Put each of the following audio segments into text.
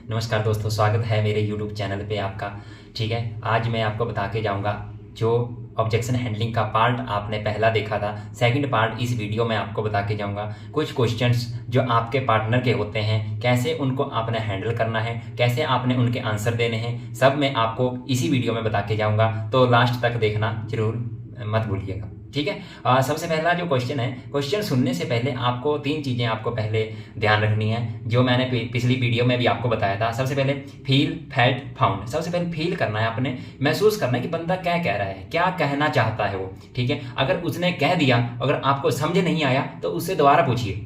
नमस्कार दोस्तों, स्वागत है मेरे YouTube चैनल पे आपका। ठीक है, आज मैं आपको बता के जाऊंगा जो ऑब्जेक्शन हैंडलिंग का पार्ट आपने पहला देखा था, सेकंड पार्ट इस वीडियो में आपको बता के जाऊंगा। कुछ क्वेश्चंस जो आपके पार्टनर के होते हैं, कैसे उनको आपने हैंडल करना है, कैसे आपने उनके आंसर देने हैं, सब मैं आपको इसी वीडियो में बता के जाऊंगा। तो लास्ट तक देखना जरूर मत भूलिएगा। ठीक है, सबसे पहला जो क्वेश्चन है, क्वेश्चन सुनने से पहले आपको तीन चीज़ें आपको पहले ध्यान रखनी है, जो मैंने पिछली वीडियो में भी आपको बताया था। सबसे पहले फील, फेल्ट, फाउंड। सबसे पहले फील करना है, आपने महसूस करना है कि बंदा क्या कह रहा है, क्या कहना चाहता है वो। ठीक है, अगर उसने कह दिया, अगर आपको समझ नहीं आया तो उससे दोबारा पूछिए।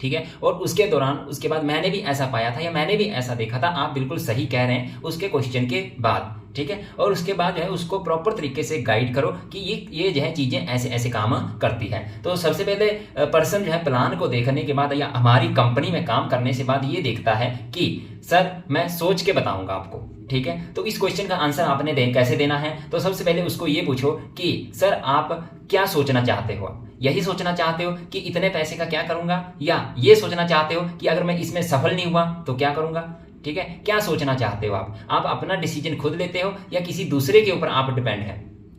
ठीक है, और उसके दौरान उसके बाद मैंने भी ऐसा पाया था या मैंने भी ऐसा देखा था, आप बिल्कुल सही कह रहे हैं उसके क्वेश्चन के बाद। ठीक है, और उसके बाद जो है उसको प्रॉपर तरीके से गाइड करो कि ये जो है चीज़ें ऐसे ऐसे काम करती है। तो सबसे पहले पर्सन जो है प्लान को देखने के बाद या हमारी कंपनी में काम करने से बाद ये देखता है कि सर मैं सोच के बताऊंगा आपको। ठीक है, तो इस क्वेश्चन का आंसर आपने कैसे देना है। तो सबसे पहले उसको ये पूछो कि सर आप क्या सोचना चाहते हो। यही सोचना चाहते हो कि इतने पैसे का क्या करूंगा, या ये सोचना चाहते हो कि अगर मैं इसमें सफल नहीं हुआ तो क्या करूंगा। ठीक है, क्या सोचना चाहते हो आप अपना डिसीजन खुद लेते हो या किसी दूसरे के ऊपर आप डिपेंड है।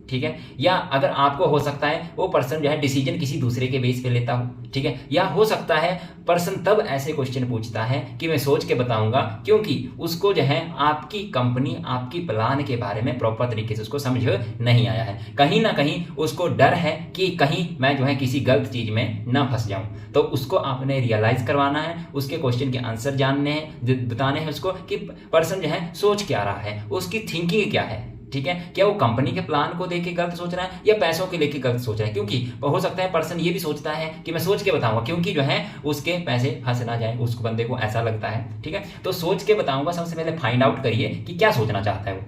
ठीक है, या अगर आपको हो सकता है वो पर्सन जो है डिसीजन किसी दूसरे के बेस पे लेता हो। ठीक है, या हो सकता है पर्सन तब ऐसे क्वेश्चन पूछता है कि मैं सोच के बताऊंगा, क्योंकि उसको जो है आपकी कंपनी, आपकी प्लान के बारे में प्रॉपर तरीके से उसको समझ नहीं आया है। कहीं ना कहीं उसको डर है कि कहीं मैं जो है किसी गलत चीज में ना फंस जाऊं। तो उसको आपने रियलाइज करवाना है, उसके क्वेश्चन के आंसर जानने हैं, बताने हैं उसको कि पर्सन जो है सोच क्या रहा है, उसकी थिंकिंग क्या है। ठीक है, क्या वो कंपनी के प्लान को देख के गलत सोच रहा है या पैसों के लेके गलत सोच रहा है। क्योंकि हो सकता है पर्सन ये भी सोचता है कि मैं सोच के बताऊंगा, क्योंकि जो है उसके पैसे फंस ना जाए, उसको बंदे को ऐसा लगता है। ठीक है, तो सोच के बताऊंगा। सबसे पहले फाइंड आउट करिए कि क्या सोचना चाहता है वो,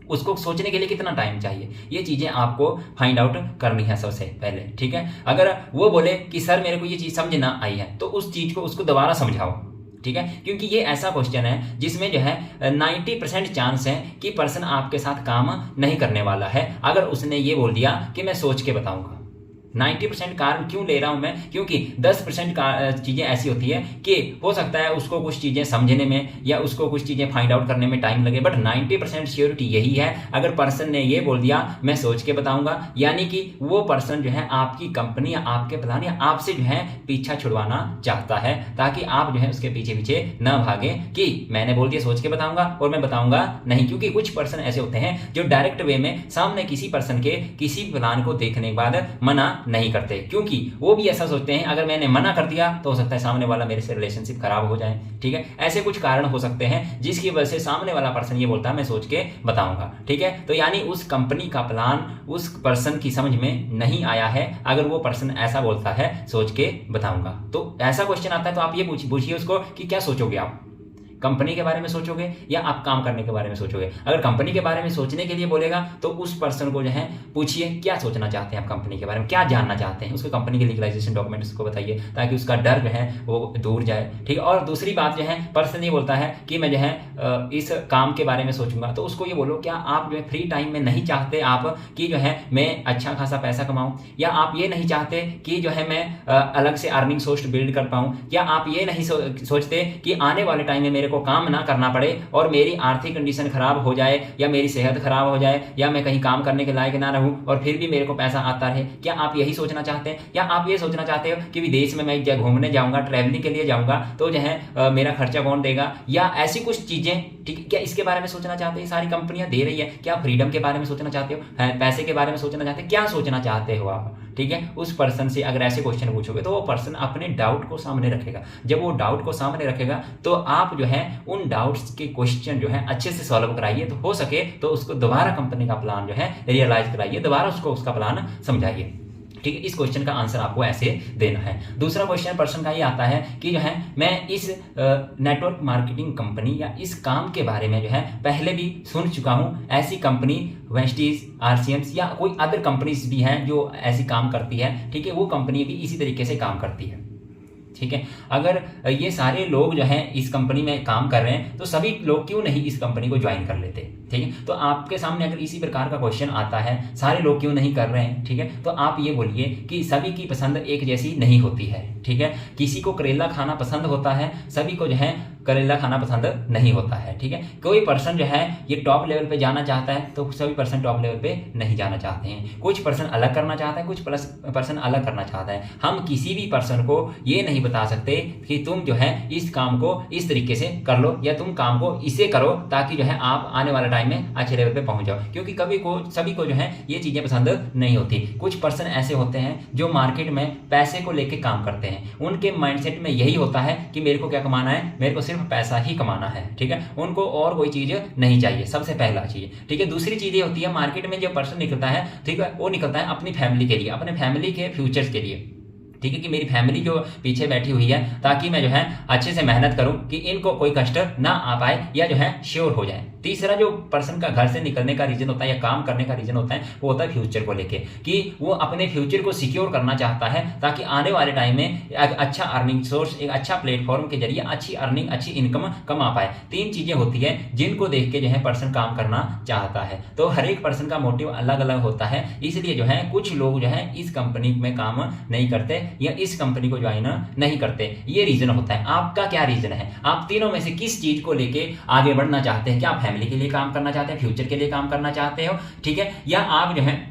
उसको सोचने के लिए कितना टाइम चाहिए, ये चीजें आपको फाइंड आउट करनी है सबसे पहले। ठीक है, अगर वो बोले कि सर मेरे को ये चीज समझ ना आई है, तो उस चीज को उसको दोबारा समझाओ। ठीक है, क्योंकि ये ऐसा क्वेश्चन है जिसमें जो है 90% चांस है कि पर्सन आपके साथ काम नहीं करने वाला है, अगर उसने ये बोल दिया कि मैं सोच के बताऊंगा। 90% कारण क्यों ले रहा हूं मैं, क्योंकि 10% चीजें ऐसी होती है कि हो सकता है उसको कुछ चीजें समझने में या उसको कुछ चीजें फाइंड आउट करने में टाइम लगे, बट 90% श्योरिटी यही है, अगर पर्सन ने ये बोल दिया मैं सोच के बताऊंगा, यानी कि वो पर्सन जो है आपकी कंपनी या आपके प्लान या आपसे जो है पीछा छुड़वाना चाहता है, ताकि आप जो है उसके पीछे पीछे न भागे कि मैंने बोल दिया सोच के बताऊंगा और मैं बताऊंगा नहीं। क्योंकि कुछ पर्सन ऐसे होते हैं जो डायरेक्ट वे में सामने किसी पर्सन के किसी प्लान को देखने के बाद मना नहीं करते, क्योंकि वो भी ऐसा सोचते हैं अगर मैंने मना कर दिया तो हो सकता है सामने वाला मेरे से रिलेशनशिप खराब हो जाए। ठीक है, ऐसे कुछ कारण हो सकते हैं जिसकी वजह से सामने वाला पर्सन ये बोलता है मैं सोच के बताऊंगा। ठीक है, तो यानी उस कंपनी का प्लान उस पर्सन की समझ में नहीं आया है, अगर वो पर्सन ऐसा बोलता है सोच के बताऊंगा। तो ऐसा क्वेश्चन आता है तो आप ये पूछिए उसको कि क्या सोचोगे आप, कंपनी के बारे में सोचोगे या आप काम करने के बारे में सोचोगे। अगर कंपनी के बारे में सोचने के लिए बोलेगा तो उस पर्सन को जो है पूछिए क्या सोचना चाहते हैं आप कंपनी के बारे में, क्या जानना चाहते हैं, उसको कंपनी के लीगलाइजेशन डॉक्यूमेंट उसको बताइए, ताकि उसका डर जो है वो दूर जाए। ठीक है, और दूसरी बात जो है पर्सन ये बोलता है कि मैं जो है इस काम के बारे में सोचूंगा, तो उसको ये बोलो क्या आप जो है फ्री टाइम में नहीं चाहते आप कि जो है मैं अच्छा खासा पैसा कमाऊं, या आप ये नहीं चाहते कि जो है मैं अलग से अर्निंग सोर्स बिल्ड कर पाऊं, या आप ये नहीं सोचते कि आने वाले टाइम में मेरे को काम ना करना पड़े और मेरी आर्थिक कंडीशन खराब हो जाए या मेरी सेहत खराब हो जाए या मैं कहीं काम करने के लायक ना रहूं और फिर भी मेरे को पैसा आता रहे। क्या आप यही सोचना चाहते हैं, या आप ये सोचना चाहते हो कि विदेश में मैं घूमने जाऊंगा, ट्रैवलिंग के लिए जाऊंगा, तो जो है मेरा खर्चा कौन देगा, या ऐसी कुछ चीजें। ठीक है, क्या इसके बारे में सोचना चाहते हैं, सारी कंपनियां दे रही है। क्या फ्रीडम के बारे में सोचना चाहते हो, पैसे के बारे में सोचना चाहते हैं, क्या सोचना चाहते हो आप। ठीक है, उस पर्सन से अगर ऐसे क्वेश्चन पूछोगे तो वो पर्सन अपने डाउट को सामने रखेगा। जब वो डाउट को सामने रखेगा तो आप जो है उन डाउट्स के क्वेश्चन जो है अच्छे से सॉल्व कराइए, तो हो सके तो उसको दोबारा कंपनी का प्लान जो है रियलाइज कराइए, दोबारा उसको उसका प्लान समझाइए। ठीक है, इस क्वेश्चन का आंसर आपको ऐसे देना है। दूसरा क्वेश्चन पर्सन का ये आता है कि जो है मैं इस नेटवर्क मार्केटिंग कंपनी या इस काम के बारे में जो है पहले भी सुन चुका हूँ, ऐसी कंपनी वेस्टीज, आरसीएम्स या कोई अदर कंपनीज भी हैं जो ऐसी काम करती है। ठीक है, वो कंपनी भी इसी तरीके से काम करती है। ठीक है, अगर ये सारे लोग जो हैं इस कंपनी में काम कर रहे हैं तो सभी लोग क्यों नहीं इस कंपनी को ज्वाइन कर लेते। ठीक है, तो आपके सामने अगर इसी प्रकार का क्वेश्चन आता है सारे लोग क्यों नहीं कर रहे हैं, ठीक है, तो आप ये बोलिए कि सभी की पसंद एक जैसी नहीं होती है। ठीक है, किसी को करेला खाना पसंद होता है, सभी को जो है करेला खाना पसंद नहीं होता है। ठीक है, कोई पर्सन जो है ये टॉप लेवल पे जाना चाहता है तो सभी पर्सन टॉप लेवल पे नहीं जाना चाहते हैं। कुछ पर्सन अलग करना चाहता है, कुछ पर्सन अलग करना चाहता है। हम किसी भी पर्सन को ये नहीं बता सकते कि तुम जो है इस काम को इस तरीके से कर लो या तुम काम को इसे करो ताकि जो है आप आने वाले टाइम में अच्छे लेवल पे पहुंच जाओ, क्योंकि सभी को जो है ये चीजें पसंद नहीं होती। कुछ पर्सन ऐसे होते हैं जो मार्केट में पैसे को लेके काम करते हैं, उनके माइंडसेट में यही होता है कि मेरे को क्या कमाना है, मेरे को सिर्फ पैसा ही कमाना है। ठीक है, उनको और कोई चीज नहीं चाहिए, सबसे पहला चीज। ठीक है, दूसरी चीज ये होती है मार्केट में जो पर्सन निकलता है, ठीक है, वो निकलता है अपनी फैमिली के लिए, अपने फैमिली के फ्यूचर्स के लिए। ठीक है, कि मेरी फैमिली जो पीछे बैठी हुई है ताकि मैं जो है अच्छे से मेहनत करूं कि इनको कोई कष्ट ना आ पाए या जो है श्योर हो जाए। तीसरा जो पर्सन का घर से निकलने का रीजन होता है या काम करने का रीजन होता है वो होता है फ्यूचर को लेके, कि वो अपने फ्यूचर को सिक्योर करना चाहता है ताकि आने वाले टाइम में एक अच्छा अर्निंग सोर्स, एक अच्छा प्लेटफॉर्म के जरिए अच्छी अर्निंग, अच्छी इनकम कमा पाए। तीन चीजें होती है जिनको देख के जो है पर्सन काम करना चाहता है। तो हर एक पर्सन का मोटिव अलग अलग होता है, इसलिए जो है कुछ लोग जो है इस कंपनी में काम नहीं करते या इस कंपनी को ज्वाइन नहीं करते। ये रीजन होता है। आपका क्या रीजन है? आप तीनों में से किस चीज को लेके आगे बढ़ना चाहते हैं? क्या आप फैमिली के लिए काम करना चाहते हैं, फ्यूचर के लिए काम करना चाहते हो, ठीक है, या आप जो है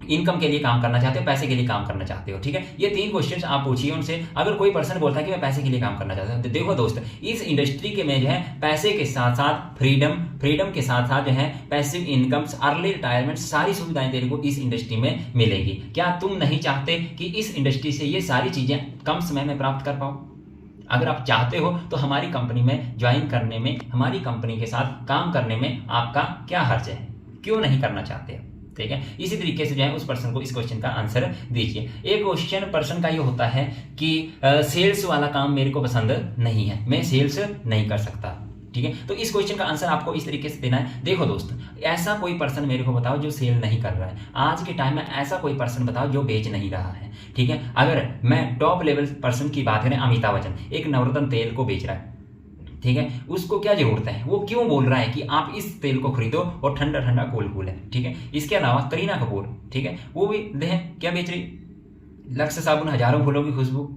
इनकम के लिए काम करना चाहते हो, पैसे के लिए काम करना चाहते हो? ठीक है, ये तीन क्वेश्चंस आप पूछिए उनसे। अगर कोई पर्सन बोलता है कि मैं पैसे के लिए काम करना चाहता हूं, तो देखो दोस्त, इस इंडस्ट्री के में जो है पैसे के साथ साथ फ्रीडम के साथ साथ जो है पैसिव इनकम्स, अर्ली रिटायरमेंट, सारी सुविधाएं तेरे को इस इंडस्ट्री में मिलेगी। क्या तुम नहीं चाहते कि इस इंडस्ट्री से ये सारी चीजें कम समय में प्राप्त कर पाओ? अगर आप चाहते हो तो हमारी कंपनी में ज्वाइन करने में, हमारी कंपनी के साथ काम करने में आपका क्या हर्ज है? क्यों नहीं करना चाहते हो? ठीक है, इसी तरीके से जो है उस पर्सन को इस क्वेश्चन का आंसर दीजिए। एक क्वेश्चन पर्सन का ये होता है कि सेल्स वाला काम मेरे को पसंद नहीं है, मैं सेल्स नहीं कर सकता। ठीक है, तो इस क्वेश्चन का आंसर आपको इस तरीके से देना है। देखो दोस्त, ऐसा कोई पर्सन मेरे को बताओ जो सेल नहीं कर रहा है। आज के टाइम में ऐसा कोई पर्सन बताओ जो बेच नहीं रहा है। ठीक है, अगर मैं टॉप लेवल पर्सन की बात करें, अमिताभ बच्चन एक नवरत्न तेल को बेच रहा है। ठीक है, उसको क्या जरूरत है? वो क्यों बोल रहा है कि आप इस तेल को खरीदो और ठंडा ठंडा कूल है। ठीक है, इसके अलावा करीना कपूर, ठीक है, वो भी देखें क्या बेच रही, लक्स साबुन, हजारों फूलों की खुशबू,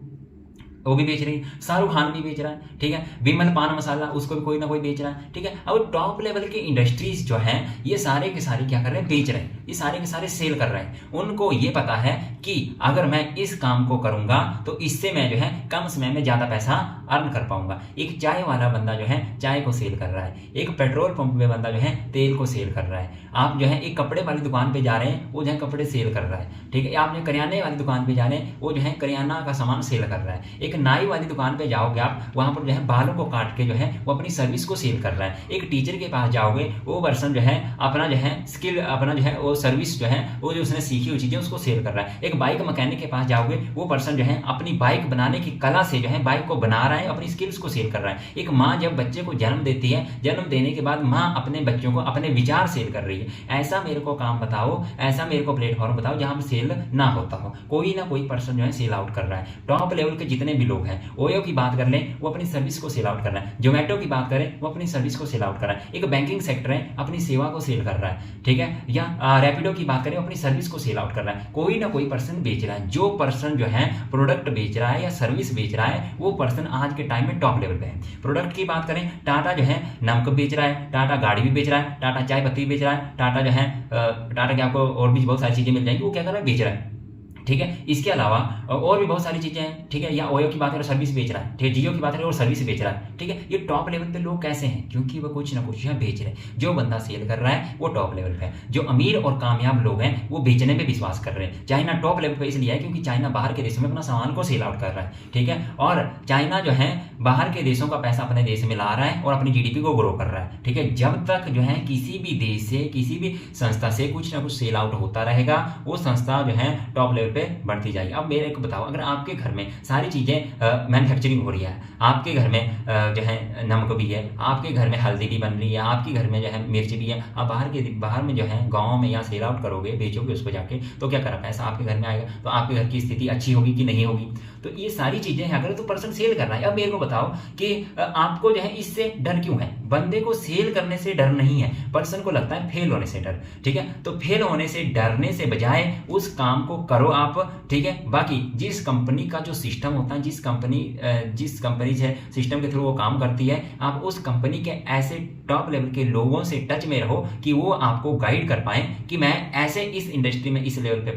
वो भी बेच रही है। शाहरुख खान भी बेच रहा है। ठीक है, विमल पान मसाला, उसको भी कोई ना कोई बेच रहा है। ठीक है, अब टॉप लेवल के इंडस्ट्रीज जो हैं ये सारे के सारे क्या कर रहे हैं? बेच रहे हैं, ये सारे के सारे सेल कर रहे हैं। उनको ये पता है कि अगर मैं इस काम को करूंगा तो इससे मैं जो है कम समय में ज्यादा पैसा अर्न कर पाऊंगा। एक चाय वाला बंदा जो है चाय को सेल कर रहा है, एक पेट्रोल पंप में बंदा जो है तेल को सेल कर रहा है, आप जो है एक कपड़े वाली दुकान पे जा रहे हैं, वो जो है कपड़े सेल कर रहा है। ठीक है, आप जो करियाने वाली दुकान पे जा रहे हैं, वो जो है करियाना का सामान सेल कर रहा है। एक नाई वाली दुकान पे जाओगे आप, वहां पर जो है बालों को काट के जो है वो अपनी सर्विस को सेल कर रहा है। एक टीचर के पास जाओगे, वो पर्सन जो है अपना जो है स्किल, अपना जो है वो सर्विस जो है वो जो उसने सीखी हुई चीजें उसको सेल कर रहा है। एक बाइक मैकेनिक के पास जाओगे, वो पर्सन जो है अपनी बाइक बनाने की कला से जो है बाइक को बना रहा है, अपनी स्किल्स को सेल कर रहा है। एक माँ जब बच्चे को जन्म देती है, जन्म देने के बाद माँ अपने बच्चों को अपने विचार सेल कर रही है। ऐसा मेरे को काम बताओ, ऐसा मेरे को प्लेटफॉर्म बताओ जहां पर सेल ना होता हो। कोई ना कोई पर्सन जो है सेल आउट कर रहा है। टॉप लेवल के जितने भी लोग हैं, ओयो की बात कर लें, वो अपनी सर्विस को सेल आउट कर रहा है। जोमेटो की बात करें, वो अपनी सर्विस को सेल आउट कर रहा है। एक बैंकिंग सेक्टर है, अपनी सेवा को सेल कर रहा है। ठीक है, या रैपिडो की बात करें, अपनी सर्विस को सेल आउट कर रहा है। कोई ना कोई पर्सन बेच रहा है। जो पर्सन जो है प्रोडक्ट बेच रहा है या सर्विस बेच रहा है, वो पर्सन आज के टाइम में टॉप लेवल पे है। प्रोडक्ट की बात करें, टाटा जो है नमक बेच रहा है, टाटा गाड़ी भी बेच रहा है, टाटा चाय पत्ती बेच रहा है, टाटा जो है टाटा के आपको और भी बहुत सारी चीजें मिल जाएंगी, वो क्या कर रहा है? बेच रहा है। ठीक है, इसके अलावा और भी बहुत सारी चीजें हैं। ठीक है, या ओयो की बात करें, सर्विस बेच रहा है। ठीक है, जियो की बात करें और सर्विस बेच रहा है। ठीक है, ये टॉप लेवल पे लोग कैसे हैं? क्योंकि वो कुछ ना कुछ बेच रहे हैं। जो बंदा सेल कर रहा है वो टॉप लेवल पे है। जो अमीर और कामयाब लोग हैं वो बेचने में विश्वास कर रहे हैं। चाइना टॉप लेवल पे इसलिए है क्योंकि चाइना बाहर के देशों में अपना सामान को सेल आउट कर रहा है। ठीक है, और चाइना जो है बाहर के देशों का पैसा अपने देश में ला रहा है और अपनी जीडीपी को ग्रो कर रहा है। ठीक है, जब तक जो है किसी भी देश से, किसी भी संस्था से कुछ ना कुछ सेल आउट होता रहेगा, वो संस्था जो है टॉप लेवल पे बढ़ती जाएगी। अब मेरे को बताओ, अगर आपके घर में सारी चीजें मैन्युफैक्चरिंग हो रही है, आपके घर में जो है नमक भी है, आपके घर में हल्दी भी बन रही है, आपके घर में जो है मिर्च भी है, आप बाहर में जो है गाँव में या सेल आउट करोगे, बेचोगे उसको जाके, तो क्या करा? पैसा आपके घर में आएगा, तो आपके घर की स्थिति अच्छी होगी कि नहीं होगी? तो ये सारी चीजें हैं। अगर तो पर्सन सेल कर रहा है, अब मेरे को बताओ कि आपको जो है इससे डर क्यों है? बंदे को सेल करने से डर नहीं है, पर्सन को लगता है फेल होने से डर। ठीक है, तो फेल होने से डरने से बजाय उस काम को करो आप। ठीक है, बाकी जिस कंपनी का जो सिस्टम होता है, जिस कंपनी से सिस्टम के थ्रू वो काम करती है, आप उस कंपनी के ऐसे टॉप लेवल के लोगों से टच में रहो कि वो आपको गाइड कर पाए कि मैं ऐसे इस इंडस्ट्री में इस लेवल पे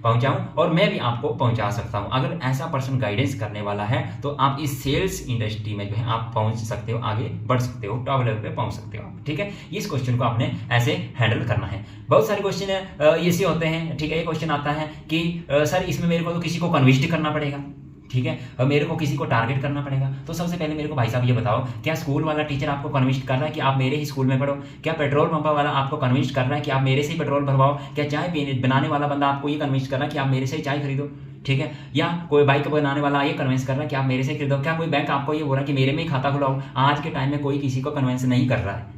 पहुंचाऊं और मैं भी आपको पहुंचा सकता हूं। अगर ऐसा पर्सन गाइडेंस करने वाला है तो आप इस सेल्स इंडस्ट्री में जो है आप पहुंच सकते हो, आगे बढ़ सकते हो, टॉप लेवल पे पहुंच सकते हो। ठीक है, इस क्वेश्चन को आपने ऐसे हैंडल करना है। बहुत सारे क्वेश्चन ऐसे होते हैं। ठीक है, एक क्वेश्चन आता है कि सर इसमें मेरे को तो किसी को कन्विंस करना पड़ेगा। ठीक है, और मेरे को किसी को टारगेट करना पड़ेगा। तो सबसे पहले मेरे को भाई साहब ये बताओ, क्या स्कूल वाला टीचर आपको कन्विंस कर रहा है कि आप मेरे ही स्कूल में पढ़ो? क्या पेट्रोल पंप वाला आपको कन्विंस कर रहा है कि आप मेरे से ही पेट्रोल भरवाओ? क्या चाय बनाने वाला बंदा आपको ये कन्विंस कर रहा है कि आप मेरे से ही चाय खरीदो? ठीक है, या कोई बाइक बनाने वाला ये कन्विंस कर रहा है कि आप मेरे से खरीदो? क्या कोई बैंक आपको ये बोल रहा है कि मेरे में ही खाता खुलाओ? आज के टाइम में कोई किसी को कन्विंस नहीं कर रहा है।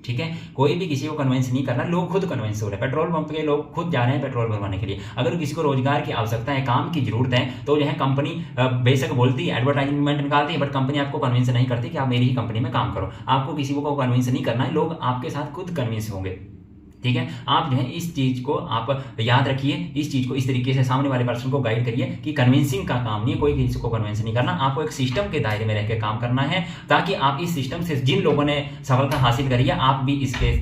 ठीक है, कोई भी किसी को कन्विंस नहीं करना, लोग खुद कन्विंस हो रहे हैं। पेट्रोल पंप के लोग खुद जा रहे हैं पेट्रोल भरवाने के लिए। अगर किसी को रोजगार की आवश्यकता है, काम की जरूरत है, तो जो है कंपनी बेशक बोलती है, एडवर्टाइजमेंट निकालती है, बट कंपनी आपको कन्विंस नहीं करती कि आप मेरी ही कंपनी में काम करो। आपको किसी को कन्विंस नहीं करना है, लोग आपके साथ खुद कन्विंस होंगे। ठीक है, आप जो है इस चीज को आप याद रखिए, इस चीज को इस तरीके से सामने वाले पर्सन को गाइड करिए कि कन्विंसिंग का काम नहीं है, कोई किसी को कन्विंस नहीं करना। आपको एक सिस्टम के दायरे में रहकर काम करना है, ताकि आप इस सिस्टम से जिन लोगों ने सफलता हासिल करी है, आप भी इसके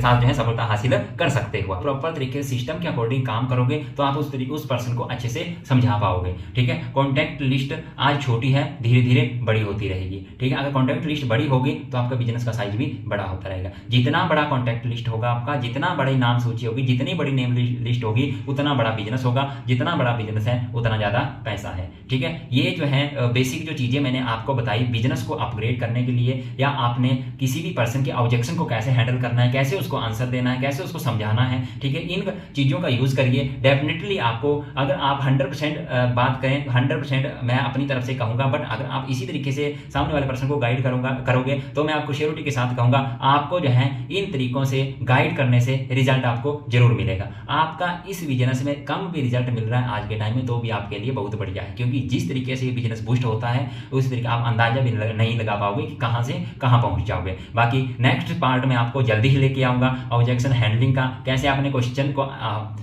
साथ जो है सफलता हासिल कर सकते हो। प्रॉपर तरीके से सिस्टम के अकॉर्डिंग काम करोगे तो आप उस पर्सन को अच्छे से समझा पाओगे। ठीक है, कॉन्टैक्ट लिस्ट आज छोटी है, धीरे धीरे बड़ी होती रहेगी। ठीक है, अगर कॉन्टैक्ट लिस्ट बड़ी होगी तो आपका बिजनेस का साइज भी बड़ा होता रहेगा। जितना बड़ा कॉन्टैक्ट लिस्ट होगा आपका, जितना बड़ी नाम सूची होगी, जितनी बड़ी नेम लिस्ट होगी, उतना बड़ा बिजनेस होगा। जितना बड़ा बिजनेस है उतना ज्यादा पैसा है। ठीक है, ये जो है बेसिक जो चीजें मैंने आपको बताई बिजनेस को अपग्रेड करने के लिए, या आपने किसी भी पर्सन के ऑब्जेक्शन को कैसे हैंडल करना है, कैसे उसको आंसर देना है, कैसे उसको समझाना है। ठीक है, इन चीजों का यूज करिए। डेफिनेटली आपको, अगर आप 100% बात करें, 100% मैं अपनी तरफ से कहूंगा, बट अगर आप इसी तरीके से सामने वाले पर्सन को गाइड करोगे तो मैं आपको श्योरिटी के साथ कहूंगा, आपको जो है इन तरीकों से गाइड करने से रिजल्ट आपको जरूर मिलेगा। आपका इस बिजनेस में कम भी रिजल्ट मिल रहा है आज के टाइम में, तो भी आपके लिए बहुत बढ़िया है, क्योंकि जिस तरीके से ये बिजनेस बूस्ट होता है उस तरीके आप अंदाजा भी नहीं लगा पाओगे कि कहां से कहां पहुंच जाओगे। बाकी नेक्स्ट पार्ट में आपको जल्दी ही लेके आऊंगा, ऑब्जेक्शन हैंडलिंग का, कैसे आपने क्वेश्चन को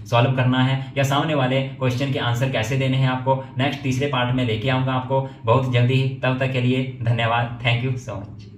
सॉल्व करना है, या सामने वाले क्वेश्चन के आंसर कैसे देने हैं आपको, नेक्स्ट तीसरे पार्ट में लेके आऊंगा आपको बहुत जल्दी ही। तब तक के लिए धन्यवाद, थैंक यू सो मच।